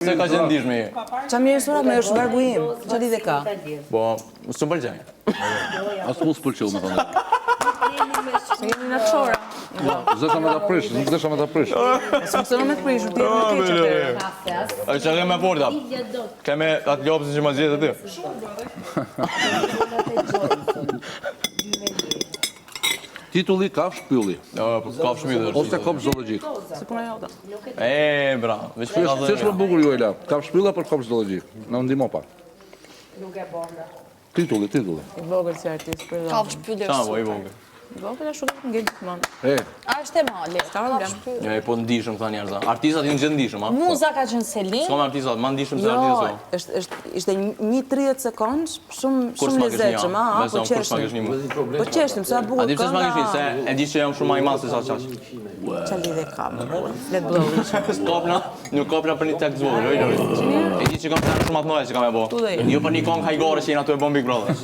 Se ka qenë ndihshme je. Qa mirë restoran me është vargu im, qa lidhe ka? Po, s'u pëlqen. As mu s'pëlqeu me thonë. Se jemi në qora. Zesha me ta prish, nuk desha me ta prish. Se funksionon me të prishur, ti e në keqë atërë. Ai çka kemë forta. Kemë atë lopsin që ma zgjedh aty. Titulli kafsh pylli. Kafsh mbyllur. Ose kopsh zoologjik. Se puna jota. Bravo. Veç Si është më bukur ju Ela? Kafsh pylla për kopsh zoologjik. Na ndihmo pak. Nuk e bonda. Titulli. I vogël si artist, për dhe. Kafsh pyllë Qa po i vogël. I vogël ashtu të ngejt gjithmonë. A është e mali. Ka problem. Ja, po ndihshëm tha njerëza. Artistat janë gjithë ndihshëm, ha. Muza ka qenë Selin. S'kam artistat, ma ndihshëm se Jo, artistat. ishte një 30 sekond, shumë lezetshëm, ha, po qeshtim. Po qeshtim, se a bukur A di pse s'ma kishin, se e di që jam shumë më i madh se sa qaq. Qa lidhe ka, më bukur. Let blow. Nuk kopna për një tek zvogël, oj lori. E di që kam planë shumë atë mëdha që kam e bo. Jo për një kong hajgore që jena tu e bon Big Brother.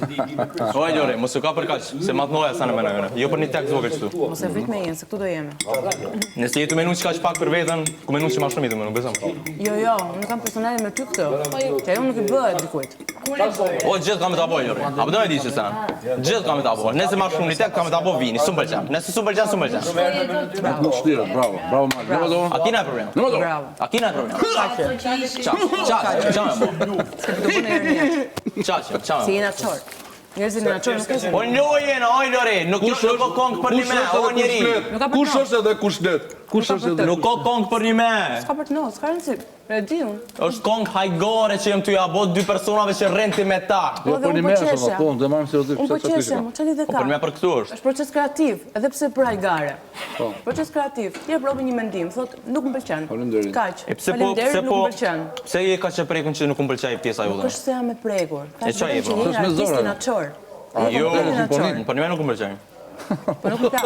Oj lori, mos u ka për kaq, se më atë mëdha sa në menojnë. Jo për një tek zvogël kështu. Mos e vrit me jenë, se këtu do jemi. Nëse jetu menu që ka që pak për veten, ku menu që ma shumë i të menu, besëm. Jo, nuk kam personale me ty këtë. Që ajo nuk i bëhet dikujt. O, gjithë kam e ta boj, lori. Apo do e di që sen. Gjithë kam e ta boj. Nëse ma shumë një tek, kam e ta boj vini, s'u pëlqen. Nëse s'u pëlqen, s'u pëlqen. Shtirët, bravo. Bravo Mark. Në do. A kina e problem? Bravo. A kina e problem? Qa Si jena qor. Njerëzit në qor nuk e O lojën, oj lori, nuk ka kong për një me, o njeri. Kush është edhe kush net? Kush është edhe? Nuk ka kong për një me. Ska për të no, s'ka rëndësi. E di unë. është kong hajgore që jem t'ju ja bot dy personave që rrenti me ta. Jo për një mes apo po, do marrim seriozisht Unë po qeshja, më çani dhe ka. Për me për këtu është. Është proces kreativ, edhe pse për hajgare. Proces kreativ. Ti e provi një mendim, thot nuk më pëlqen. Faleminderit. Kaq. E pse po, Faleminderit, nuk më pëlqen. pse je ka që prekun që nuk më pëlqej pjesa Nuk jote? është se jam e prekur. E çfarë je, po? Është me zora. Na çor. Jo, Në për një me nuk më pëlqej. Po nuk më plas.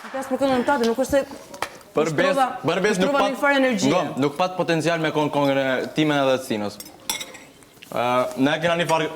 Nuk plas për këngën tënde, nuk është se Përbes nuk pat potencial me kongën e time edhe të Sinës. Ne kena një farë